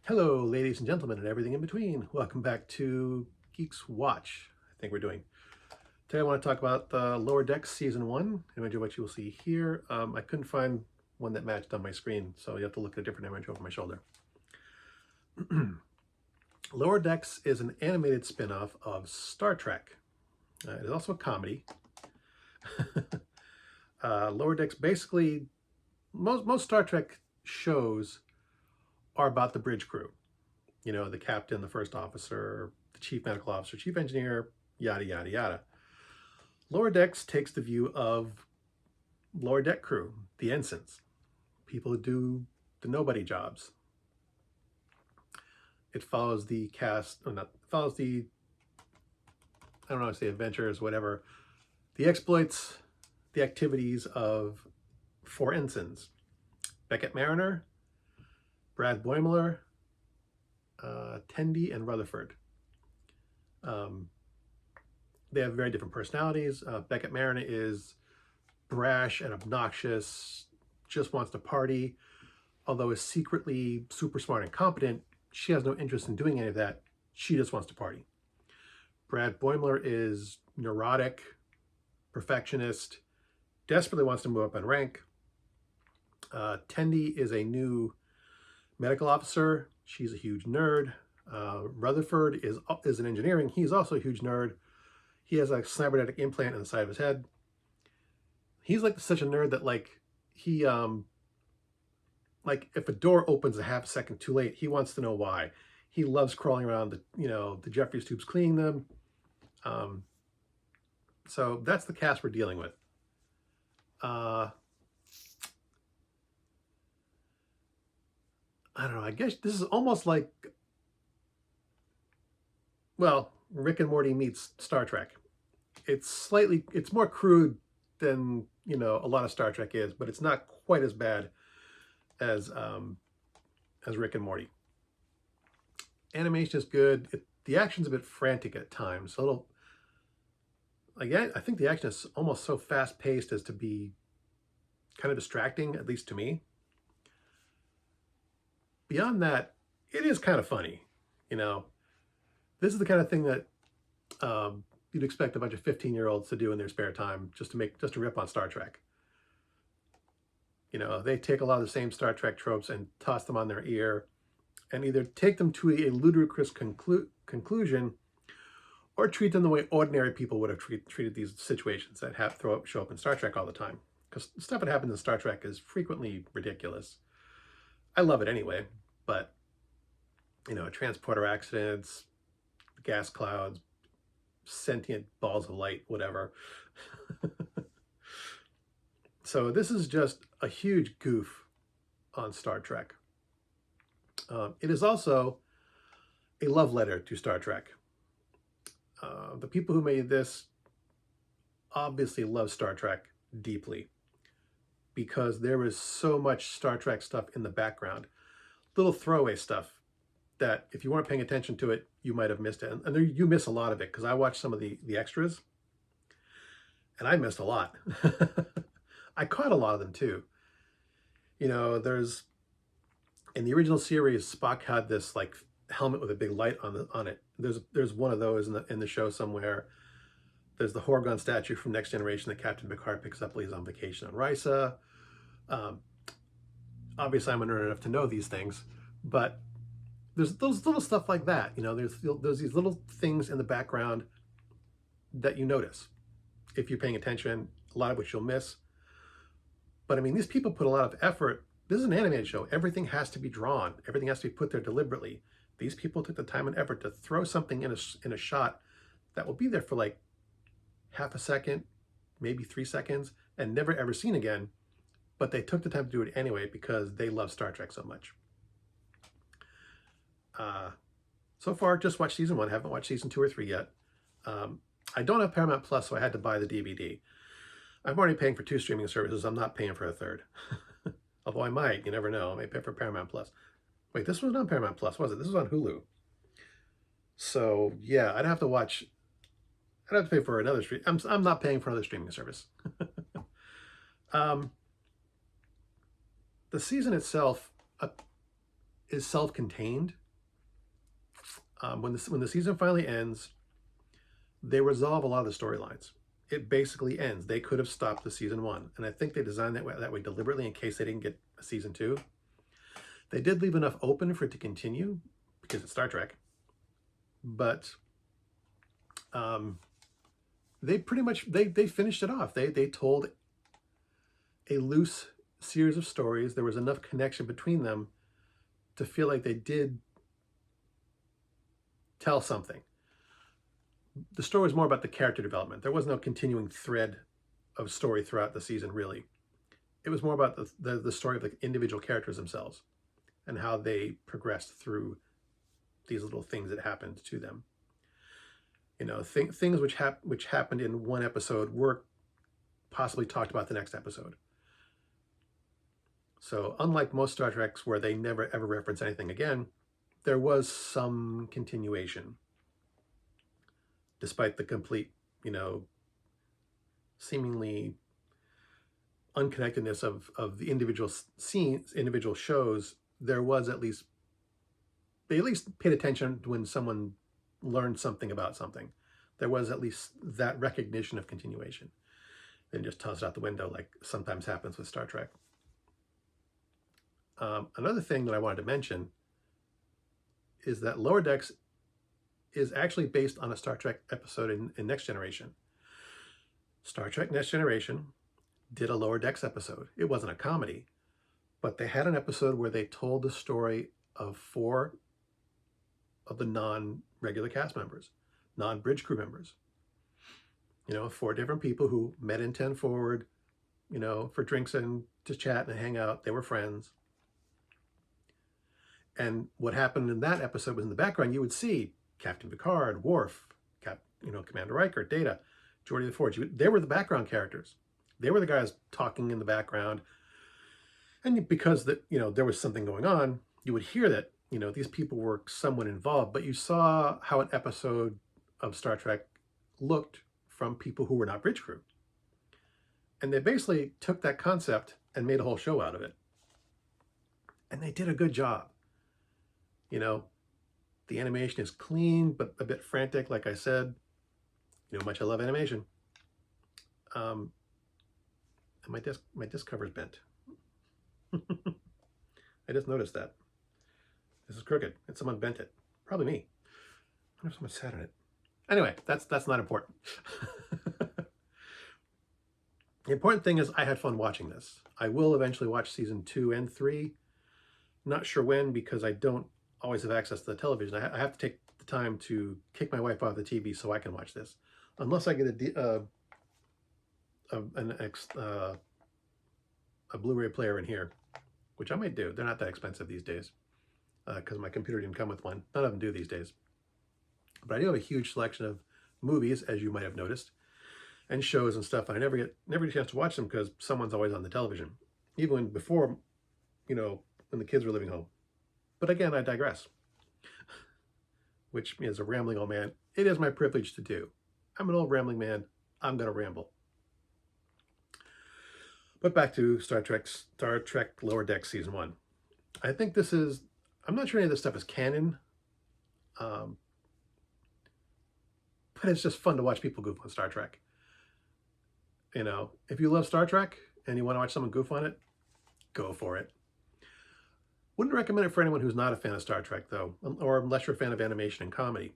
Hello, ladies and gentlemen, and everything in between. Welcome back to Geeks Watch. I think we're doing. Today, I want to talk about Lower Decks Season 1, image of what you will see here. I couldn't find one that matched on my screen, so you have to look at a different image over my shoulder. Lower Decks is an animated spin-off of Star Trek. It is also a comedy. Lower Decks, basically, most Star Trek shows are about the bridge crew. You know, the captain, the first officer, the chief medical officer, chief engineer, yada, yada, yada. Lower Decks takes the view of lower deck crew, the ensigns, people who do the nobody jobs. It follows the cast, or not, follows the, I don't know how to say adventures, whatever, the exploits, the activities of four ensigns: Beckett Mariner, Brad Boimler, Tendi, and Rutherford. They have very different personalities. Beckett Mariner is brash and obnoxious, just wants to party, although is secretly super smart and competent. She has no interest in doing any of that. She just wants to party. Brad Boimler is neurotic, perfectionist, desperately wants to move up in rank. Tendi is a new medical officer. She's a huge nerd. Rutherford is in engineering. He's also a huge nerd. He has a cybernetic implant in the side of his head. He's like such a nerd that he like if a door opens a half a second too late, he wants to know why. He loves crawling around the Jeffries tubes, cleaning them. So that's the cast we're dealing with. I don't know. I guess this is almost like, well, Rick and Morty meets Star Trek. It's more crude than a lot of Star Trek is, but it's not quite as bad as Rick and Morty. Animation is good. The action's a bit frantic at times. A little, again, I think the action is almost so fast paced as to be kind of distracting, at least to me. Beyond that, it is kind of funny. This is the kind of thing that you'd expect a bunch of 15-year-olds to do in their spare time, just to rip on Star Trek. They take a lot of the same Star Trek tropes and toss them on their ear, and either take them to a ludicrous conclusion, or treat them the way ordinary people would have treated these situations that show up in Star Trek all the time. Because the stuff that happens in Star Trek is frequently ridiculous. I love it anyway, but transporter accidents, gas clouds, sentient balls of light, whatever. So this is just a huge goof on Star Trek. It is also a love letter to Star Trek. The people who made this obviously love Star Trek deeply, because there was so much Star Trek stuff in the background, little throwaway stuff that if you weren't paying attention to it, you might have missed it. And you miss a lot of it, because I watched some of the extras, and I missed a lot. I caught a lot of them too. There's, in the original series, Spock had this helmet with a big light on it. There's one of those in the show somewhere. There's the Horgon statue from Next Generation that Captain Picard picks up while he's on vacation on Risa. Obviously, I'm a nerd enough to know these things, but there's those little stuff like that. There's these little things in the background that you notice if you're paying attention, a lot of which you'll miss. But I mean, these people put a lot of effort. This is an animated show. Everything has to be drawn. Everything has to be put there deliberately. These people took the time and effort to throw something in a shot that will be there for half a second, maybe 3 seconds, and never ever seen again. But they took the time to do it anyway because they love Star Trek so much. So far, just watched season 1. Haven't watched season 2 or 3 yet. I don't have Paramount Plus, so I had to buy the DVD. I'm already paying for 2 streaming services. I'm not paying for a third. Although I might, you never know. I may pay for Paramount Plus. Wait, this was not Paramount Plus, was it? This was on Hulu. So yeah, I'd have to pay for another stream. I'm not paying for another streaming service. The season itself is self-contained. When the season finally ends, they resolve a lot of the storylines. It basically ends. They could have stopped the season 1, and I think they designed that way deliberately in case they didn't get a season 2. They did leave enough open for it to continue because it's Star Trek, but they pretty much they finished it off. They told a loose series of stories. There was enough connection between them to feel like they did tell something. The story was more about the character development. There was no continuing thread of story throughout the season, really. It was more about the story of the individual characters themselves and how they progressed through these little things that happened to them. You know, things which happened in one episode were possibly talked about the next episode. So unlike most Star Treks where they never ever reference anything again, there was some continuation, despite the complete, you know, seemingly unconnectedness of the individual scenes, individual shows. There was they at least paid attention when someone learned something about something. There was at least that recognition of continuation. Then just toss it out the window like sometimes happens with Star Trek. Another thing that I wanted to mention is that Lower Decks is actually based on a Star Trek episode in Next Generation. Star Trek Next Generation did a Lower Decks episode. It wasn't a comedy, but they had an episode where they told the story of 4 of the non-regular cast members, non-bridge crew members. You know, 4 different people who met in 10 Forward, you know, for drinks and to chat and hang out. They were friends. And what happened in that episode was in the background, you would see Captain Picard, Worf, Commander Riker, Data, Geordi LaForge. They were the background characters. They were the guys talking in the background. And because there was something going on, you would hear that, these people were somewhat involved, but you saw how an episode of Star Trek looked from people who were not bridge crew. And they basically took that concept and made a whole show out of it. And they did a good job. The animation is clean, but a bit frantic, like I said. Much I love animation. And my disc cover's bent. I just noticed that. This is crooked, and someone bent it. Probably me. I wonder if someone sat on it. Anyway, that's not important. The important thing is I had fun watching this. I will eventually watch season 2 and 3. Not sure when, because I don't always have access to the television. I have to take the time to kick my wife off the TV so I can watch this. Unless I get a Blu-ray player in here, which I might do. They're not that expensive these days because my computer didn't come with one. None of them do these days. But I do have a huge selection of movies, as you might have noticed, and shows and stuff. And I never get a chance to watch them because someone's always on the television, even before, when the kids were living home. But again, I digress, which is a rambling old man. It is my privilege to do. I'm an old rambling man. I'm going to ramble. But back to Star Trek Lower Decks Season 1. I think I'm not sure any of this stuff is canon, but it's just fun to watch people goof on Star Trek. If you love Star Trek and you want to watch someone goof on it, go for it. Wouldn't recommend it for anyone who's not a fan of Star Trek, though, or unless you're a fan of animation and comedy.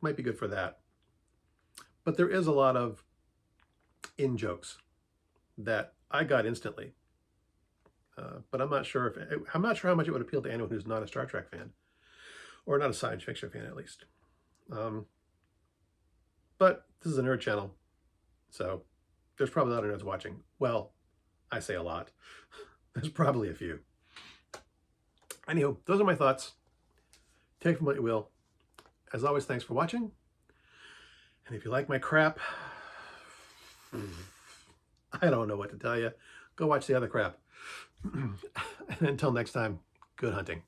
Might be good for that. But there is a lot of in-jokes that I got instantly. But I'm not sure how much it would appeal to anyone who's not a Star Trek fan, or not a science fiction fan, at least. But this is a nerd channel, so there's probably a lot of nerds watching. Well, I say a lot. There's probably a few. Anywho, those are my thoughts. Take from what you will. As always, thanks for watching. And if you like my crap, I don't know what to tell you. Go watch the other crap. And until next time, good hunting.